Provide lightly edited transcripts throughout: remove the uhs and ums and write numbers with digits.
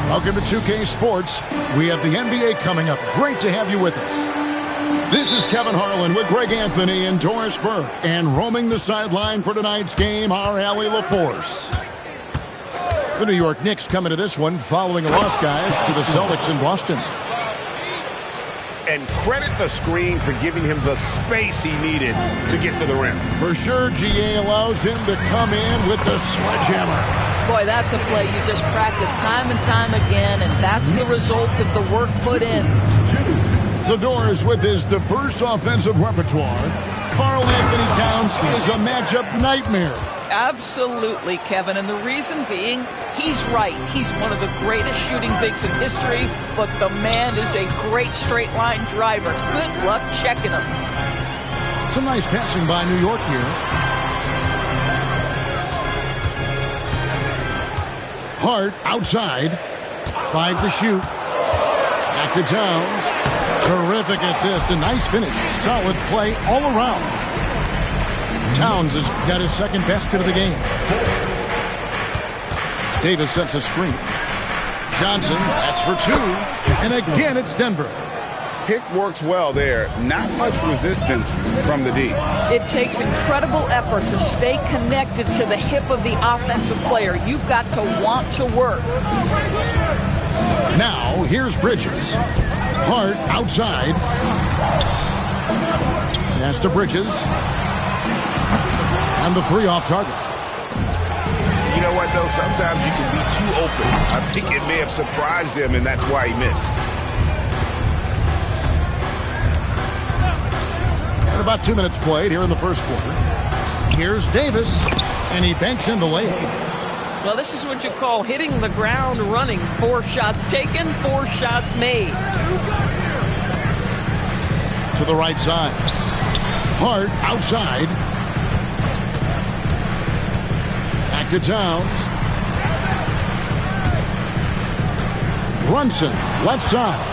Welcome to 2K Sports. We have the NBA coming up. Great to have you with us. This is Kevin Harlan with Greg Anthony and Doris Burke. And roaming the sideline for tonight's game, our Allie LaForce. The New York Knicks coming to this one following a loss, guys, to the Celtics in Boston. And credit the screen for giving him the space he needed to get to the rim. For sure, GA allows him to come in with the sledgehammer. Boy, that's a play you just practice time and time again, and that's the result of the work put in. Zador's with his diverse offensive repertoire. Karl Anthony Towns is a matchup nightmare. Absolutely, Kevin, and the reason being, he's right. He's one of the greatest shooting bigs in history, but the man is a great straight-line driver. Good luck checking him. Some nice passing by New York here. Hart outside. 5 to shoot. Back to Towns. Terrific assist. A nice finish. Solid play all around. Towns has got his second basket of the game. Davis sets a screen. Johnson, that's for 2. And again, it's Denver. Pick works well there. Not much resistance from the D. It takes incredible effort to stay connected to the hip of the offensive player. You've got to want to work. Now, here's Bridges. Hart outside. Pass to Bridges. And the 3 off target. You know what, though? Sometimes you can be too open. I think it may have surprised him, and that's why he missed. And about 2 minutes played here in the first quarter. Here's Davis, and he banks in the layup. Well, this is what you call hitting the ground running. 4 shots taken, 4 shots made. To the right side. Hart outside. Back to Towns. Brunson, left side.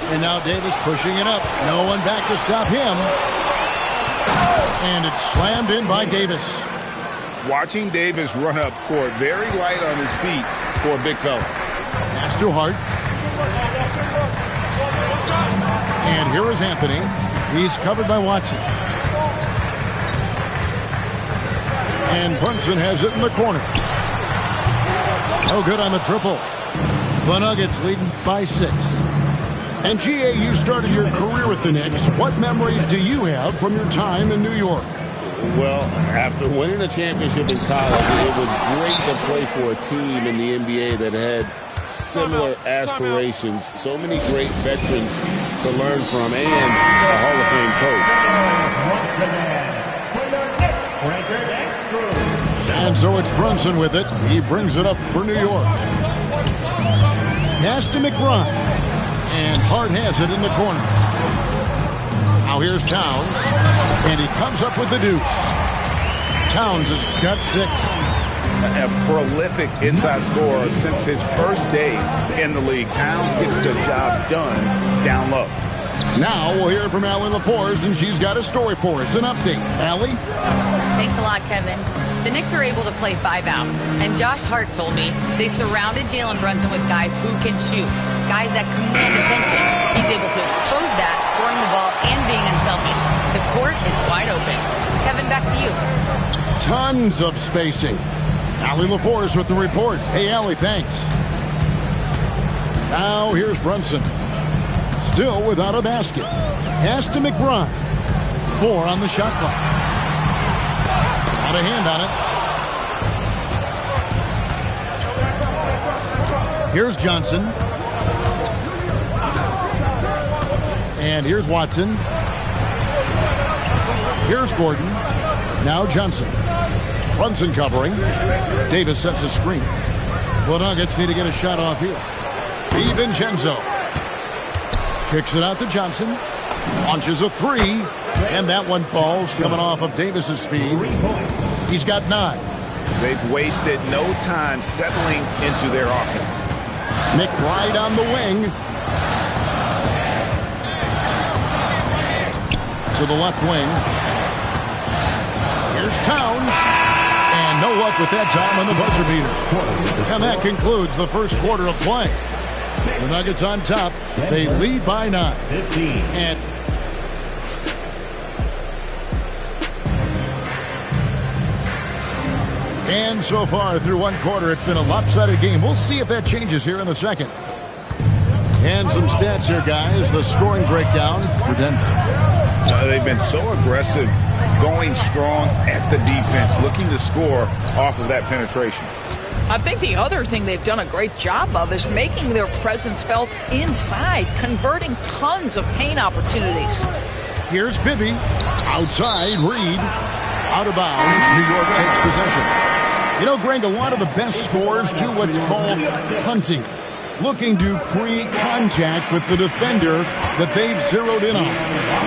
And now Davis pushing it up. No one back to stop him. And it's slammed in by Davis. Watching Davis run up court, very light on his feet for a big fella. Pass to Hart. And here is Anthony. He's covered by Watson. And Brunson has it in the corner. No good on the triple. The Nuggets leading by 6. And GA, you started your career with the Knicks. What memories do you have from your time in New York? Well, after winning a championship in college, it was great to play for a team in the NBA that had similar aspirations. So many great veterans to learn from, and a Hall of Fame coach. And so it's Brunson with it. He brings it up for New York. Pass to McBride. And Hart has it in the corner. Now here's Towns. And he comes up with the deuce. Towns has got 6. A prolific inside scorer since his first day in the league. Towns gets the job done down low. Now we'll hear from Allie LaForce, and she's got a story for us. An update. Allie? Thanks a lot, Kevin. The Knicks are able to play 5 out, and Josh Hart told me they surrounded Jalen Brunson with guys who can shoot, guys that command attention. He's able to expose that, scoring the ball and being unselfish. The court is wide open. Kevin, back to you. Tons of spacing. Allie LaForce with the report. Hey, Allie, thanks. Now here's Brunson. Still without a basket. Pass to McBride. 4 on the shot clock. Got a hand on it. Here's Johnson. And here's Watson. Here's Gordon. Now Johnson. Brunson covering. Davis sets a screen. The Nuggets need to get a shot off here. DiVincenzo. Kicks it out to Johnson. Launches a 3. And that one falls coming off of Davis's feed. He's got 9. They've wasted no time settling into their offense. McBride on the wing. To the left wing. Here's Towns. And And no luck with that time on the buzzer beater. And that concludes the first quarter of play. The Nuggets on top. They lead by 9. And so far through one quarter, it's been a lopsided game. We'll see if that changes here in the second. And some stats here, guys. The scoring breakdown for Denver. They've been so aggressive, going strong at the defense, looking to score off of that penetration. I think the other thing they've done a great job of is making their presence felt inside, converting tons of paint opportunities. Here's Bibby. Outside, Reed. Out of bounds. New York takes possession. You know, Greg, a lot of the best scorers do what's called hunting. Looking to create contact with the defender that they've zeroed in on.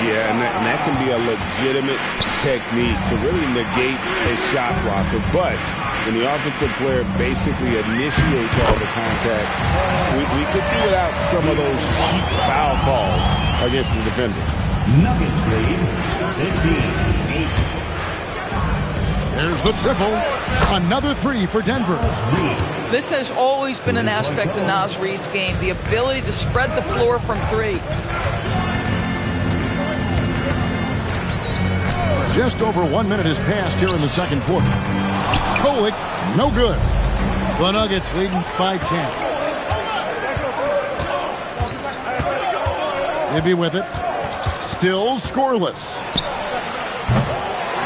Yeah, and that can be a legitimate technique to really negate a shot blocker. But when the offensive player basically initiates all the contact, we could do without some of those cheap foul calls against the defenders. Nuggets lead 15-8. There's the triple. Another 3 for Denver. This has always been an aspect of Naz Reid's game, the ability to spread the floor from 3. Just over 1 minute has passed here in the second quarter. Kolick, no good. The Nuggets leading by 10. Bibby with it. Still scoreless.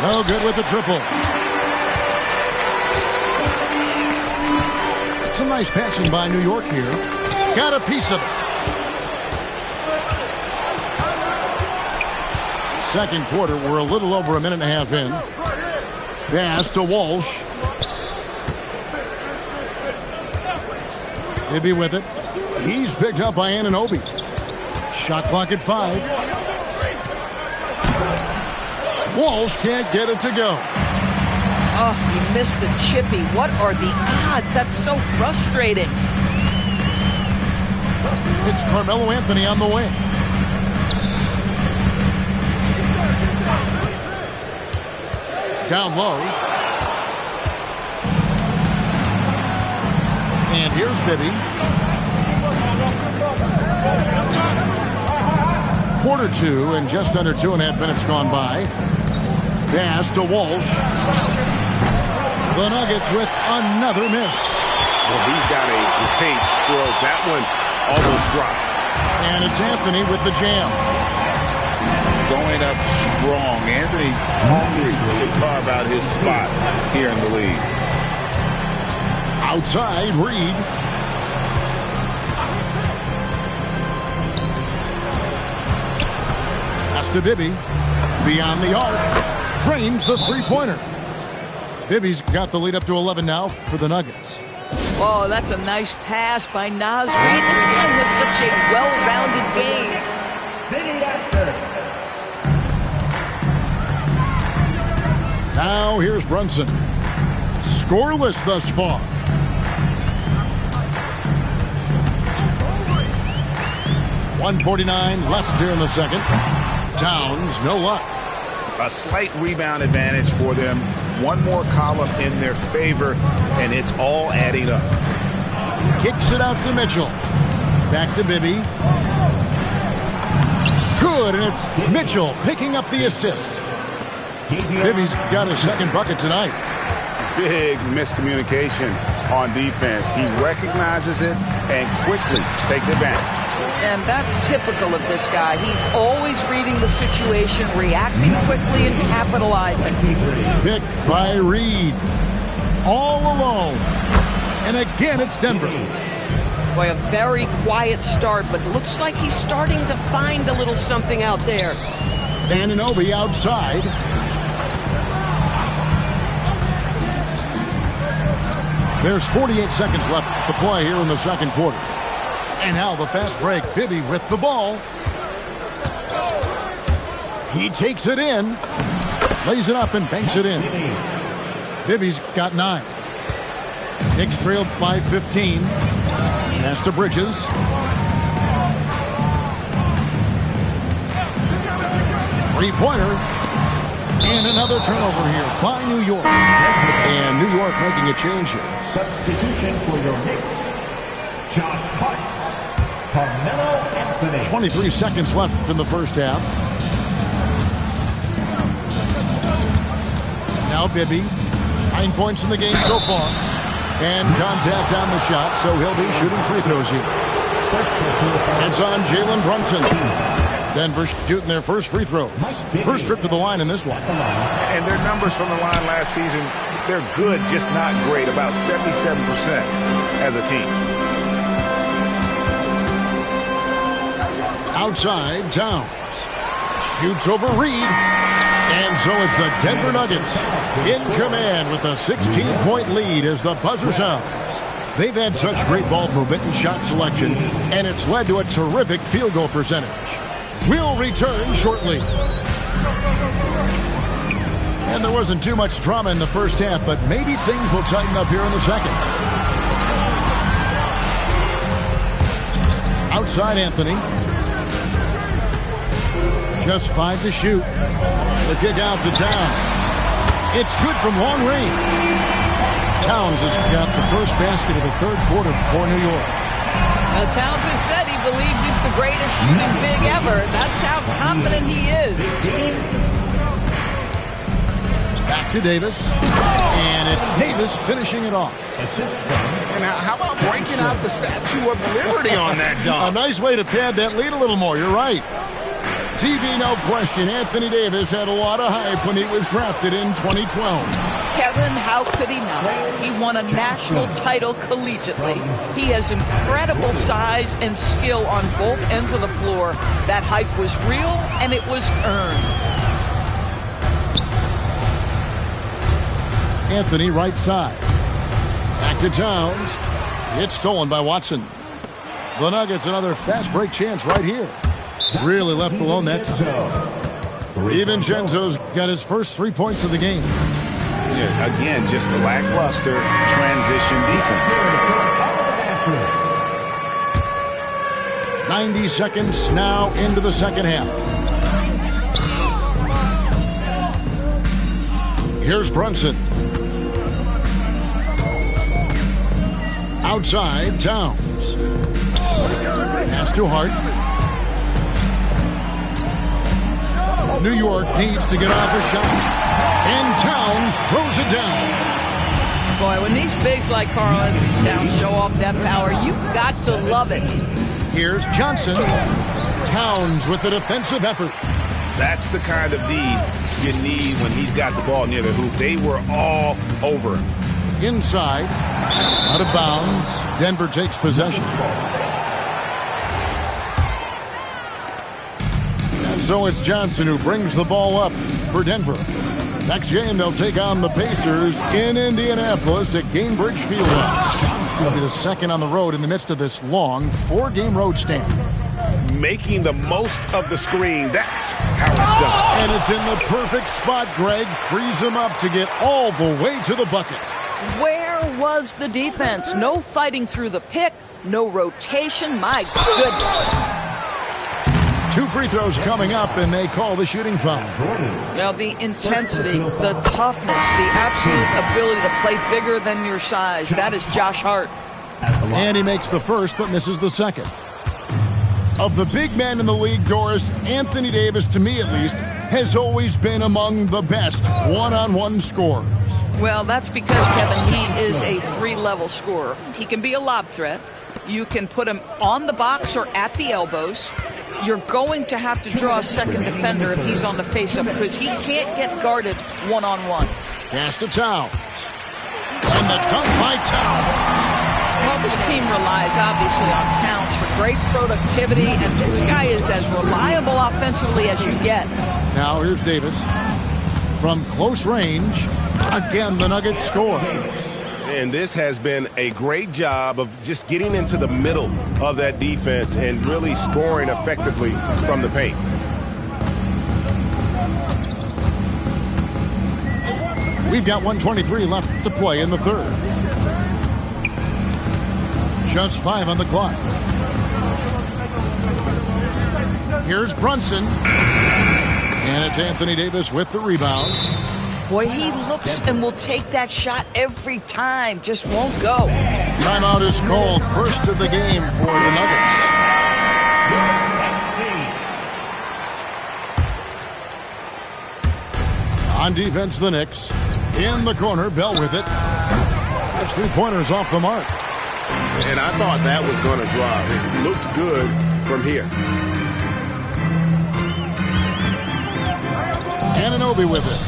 No good with the triple. Some nice passing by New York here. Got a piece of it. Second quarter, we're a little over a minute and a half in. Pass to Walsh. Bibby with it. He's picked up by Anunoby. Shot clock at 5. Walsh can't get it to go. Oh, he missed the chippy. What are the odds? That's so frustrating. It's Carmelo Anthony on the wing. Down low. And here's Bibby. Quarter 2 and just under 2.5 minutes gone by. Pass to Walsh. The Nuggets with another miss. Well, he's got a great stroke. That one almost dropped. And it's Anthony with the jam. Going up strong. Anthony hungry to carve out his spot here in the league. Outside, Reed. Pass to Bibby. Beyond the arc. Drains the three-pointer. Bibby's got the lead up to 11 now for the Nuggets. Oh, that's a nice pass by Naz Reid. This game was such a well-rounded game. Now here's Brunson. Scoreless thus far. .149 left here in the second. Towns, no luck. A slight rebound advantage for them. One more column in their favor, and it's all adding up. Kicks it out to Mitchell. Back to Bibby. Good, and it's Mitchell picking up the assist. Bibby's got his second bucket tonight. Big miscommunication on defense. He recognizes it and quickly takes advantage. And that's typical of this guy. He's always reading the situation, reacting quickly, and capitalizing. Picked by Reed. All alone. And again, it's Denver. Boy, a very quiet start, but looks like he's starting to find a little something out there. Anunoby outside. There's 48 seconds left to play here in the second quarter. And now the fast break. Bibby with the ball. He takes it in. Lays it up and banks it in. Bibby's got 9. Knicks trailed by 15. Pass to Bridges. Three-pointer. And another turnover here by New York. And New York making a change here. Substitution for your Knicks. Josh Hart. Carmelo Anthony. 23 seconds left in the first half. Now Bibby. 9 points in the game so far. And contact on the shot, so he'll be shooting free throws here. It's on Jalen Brunson. Denver shooting their first free throws. First trip to the line in this one. And their numbers from the line last season, they're good, just not great. About 77% as a team. Outside, Towns. Shoots over Reed. And so it's the Denver Nuggets in command with a 16-point lead as the buzzer sounds. They've had such great ball movement and shot selection, and it's led to a terrific field goal percentage. We'll return shortly. And there wasn't too much drama in the first half, but maybe things will tighten up here in the second. Outside Anthony. Just 5 to shoot. The kick out to Towns. It's good from long range. Towns has got the first basket of the third quarter for New York. Well, Towns has said he believes he's the greatest shooting big ever. That's how confident he is. Back to Davis. And it's Davis finishing it off. And how about breaking out the Statue of Liberty on that A dunk? nice way to pad that lead a little more. You're right. TV, no question. Anthony Davis had a lot of hype when he was drafted in 2012. Kevin, how could he not? He won a national title collegiately. He has incredible size and skill on both ends of the floor. That hype was real, and it was earned. Anthony right side. Back to Towns. It's stolen by Watson. The Nuggets another fast break chance right here. Really left alone that time. DiVincenzo's got his first 3 points of the game. Yeah, again, just a lackluster transition defense. 90 seconds now into the second half. Here's Brunson. Outside, Towns. Pass to Hart. New York needs to get off a shot. And Towns throws it down. Boy, when these bigs like Karl Anthony Towns show off that power, you've got to love it. Here's Johnson. Towns with the defensive effort. That's the kind of D you need when he's got the ball near the hoop. They were all over him. Inside. Out of bounds. Denver takes possession. So it's Johnson who brings the ball up for Denver. Next game, they'll take on the Pacers in Indianapolis at Gainbridge Fieldhouse. It'll be the second on the road in the midst of this long 4-game road stand. Making the most of the screen. That's how it's done. And it's in the perfect spot. Greg frees him up to get all the way to the bucket. Where was the defense? No fighting through the pick, no rotation. My goodness. 2 free throws coming up, and they call the shooting foul. Now, the intensity, the toughness, the absolute ability to play bigger than your size. That is Josh Hart. And he makes the first, but misses the second. Of the big men in the league, Doris, Anthony Davis, to me at least, has always been among the best one-on-one scorers. Well, that's because, Kevin, he is a 3-level scorer. He can be a lob threat. You can put him on the box or at the elbows. You're going to have to draw a second defender if he's on the face-up because he can't get guarded one-on-one. Pass to Towns. And the dunk by Towns. Well, this team relies, obviously, on Towns for great productivity, and this guy is as reliable offensively as you get. Now here's Davis. From close range, again, the Nuggets score. And this has been a great job of just getting into the middle of that defense and really scoring effectively from the paint. We've got 1:23 left to play in the third. Just 5 on the clock. Here's Brunson. And it's Anthony Davis with the rebound. Boy, he looks and will take that shot every time. Just won't go. Timeout is called. First of the game for the Nuggets. On defense, the Knicks. In the corner, Bell with it. That's 3-pointers off the mark. And I thought that was going to drop. It looked good from here. Anunoby with it.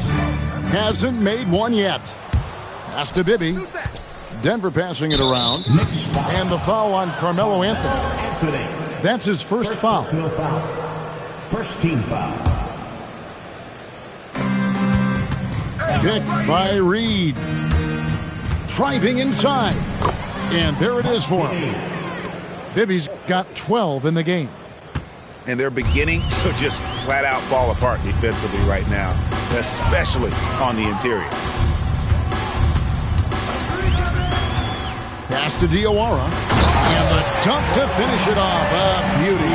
Hasn't made one yet. Pass to Bibby. Denver passing it around. And the foul on Carmelo Anthony. That's his first foul. First team foul. Picked by Reed. Driving inside. And there it is for him. Bibby's got 12 in the game. And they're beginning to just flat out fall apart defensively right now, especially on the interior. Pass to Diawara. And the dunk to finish it off. A beauty.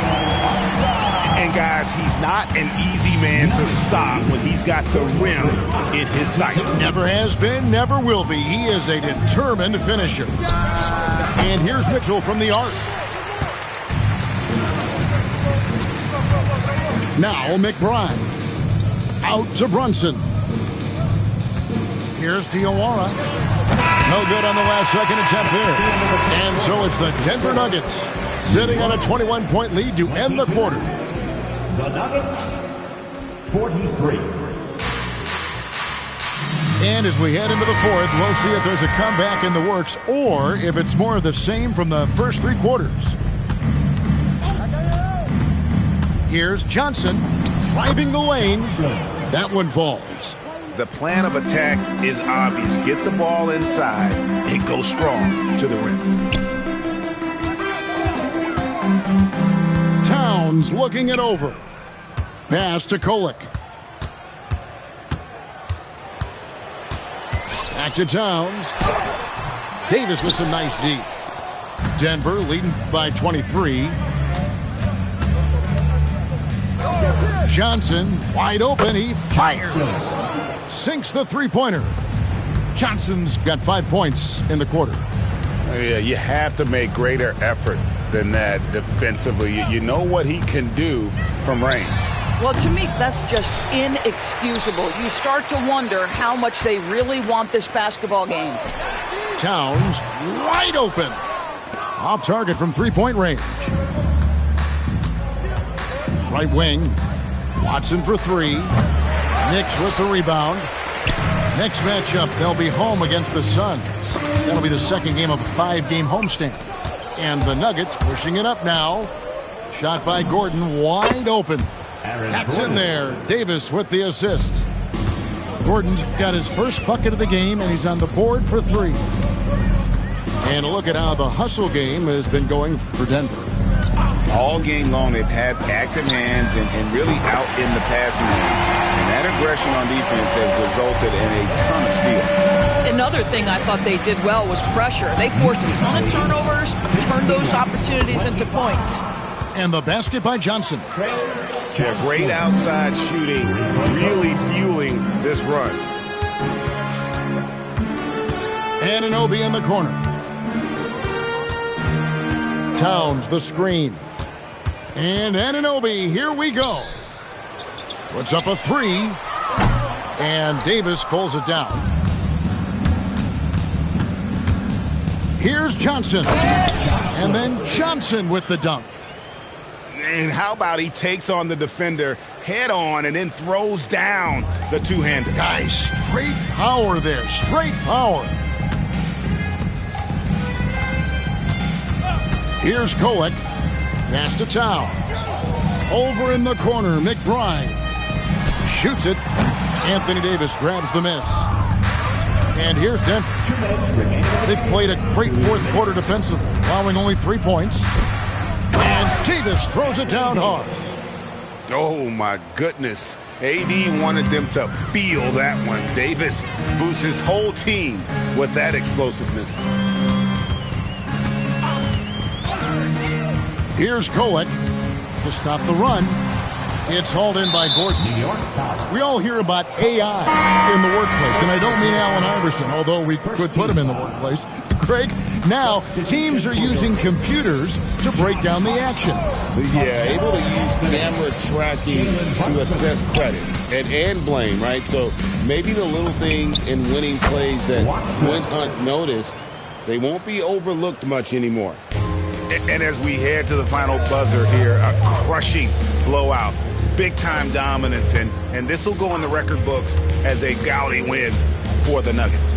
And guys, he's not an easy man to stop when he's got the rim in his sight. Never has been, never will be. He is a determined finisher. And here's Mitchell from the arc. Now McBride. Out to Brunson. Here's Diawara. No good on the last second attempt there. And so it's the Denver Nuggets sitting on a 21-point lead to end the quarter. The Nuggets, 43. And as we head into the fourth, we'll see if there's a comeback in the works or if it's more of the same from the first 3 quarters. Here's Johnson driving the lane. That one falls. The plan of attack is obvious. Get the ball inside and go strong to the rim. Towns looking it over. Pass to Kolek. Back to Towns. Davis with some nice D. Denver leading by 23. Johnson wide open. He fires. Sinks the 3-pointer. Johnson's got 5 points in the quarter. Yeah, you have to make greater effort than that defensively. You know what he can do from range. Well, to me, that's just inexcusable. You start to wonder how much they really want this basketball game. Towns wide open. Off target from 3-point range. Right wing. Watson for 3. Knicks with the rebound. Next matchup, they'll be home against the Suns. That'll be the second game of a 5-game homestand. And the Nuggets pushing it up now. Shot by Gordon, wide open. That's in there. Davis with the assist. Gordon's got his first bucket of the game, and he's on the board for 3. And look at how the hustle game has been going for Denver. All game long, they've had active hands and really out in the passing lanes. And that aggression on defense has resulted in a ton of steals. Another thing I thought they did well was pressure. They forced a ton of turnovers, turned those opportunities into points. And the basket by Johnson. Yeah, great outside shooting, really fueling this run. Anunoby in the corner. Towns the screen. And Anunoby, here we go. Puts up a 3. And Davis pulls it down. Here's Johnson. And then Johnson with the dunk. And how about he takes on the defender head on and then throws down the two-hander. Guys, straight power there. Straight power. Here's Kolek. Pass to Towns. Over in the corner, McBride. Shoots it. Anthony Davis grabs the miss. And here's Denver. They've played a great fourth quarter defensively, allowing only 3 points. And Davis throws it down hard. Oh, my goodness. AD wanted them to feel that one. Davis boosts his whole team with that explosiveness. Here's Kolek to stop the run. It's hauled in by Gordon. New York foul. We all hear about AI in the workplace, and I don't mean Allen Iverson, although we could put him in the workplace. Greg, now teams are using computers to break down the action. Yeah, able to use camera tracking to assess credit and blame, right? So maybe the little things in winning plays that went unnoticed, they won't be overlooked much anymore. And as we head to the final buzzer here, a crushing blowout, big-time dominance, and this will go in the record books as a gaudy win for the Nuggets.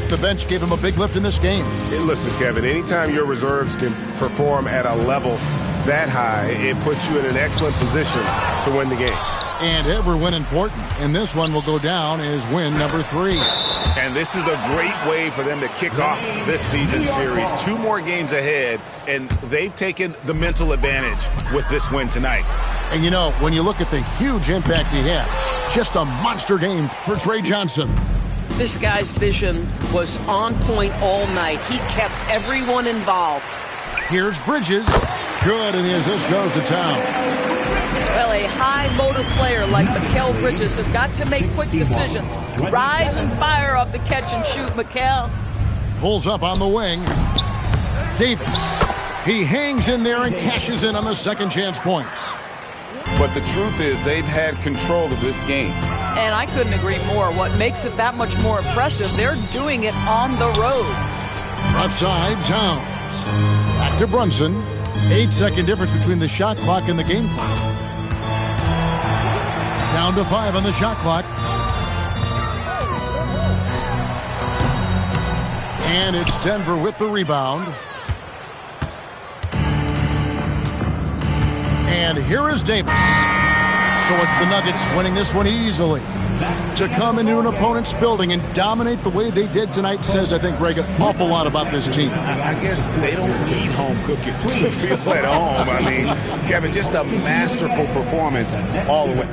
The bench gave him a big lift in this game. Hey, listen, Kevin, anytime your reserves can perform at a level that high, it puts you in an excellent position to win the game. And every win important, and this one will go down as win number 3. And this is a great way for them to kick off this season series. 2 more games ahead, and they've taken the mental advantage with this win tonight. And you know, when you look at the huge impact he had, just a monster game for Trey Johnson. This guy's vision was on point all night. He kept everyone involved. Here's Bridges. Good, and the assist goes to town. Well, a high motor player like Mikal Bridges has got to make quick decisions. Rise and fire off the catch and shoot, Mikal. Pulls up on the wing. Davis. He hangs in there and cashes in on the second chance points. But the truth is they've had control of this game. And I couldn't agree more. What makes it that much more impressive, they're doing it on the road. Left side, Towns. Back to Brunson. 8-second difference between the shot clock and the game clock. Down to 5 on the shot clock. And it's Denver with the rebound. And here is Davis. So it's the Nuggets winning this one easily. To come into an opponent's building and dominate the way they did tonight says, I think, Greg, an awful lot about this team. I guess they don't need home cooking to feel at home. I mean, Kevin, just a masterful performance all the way.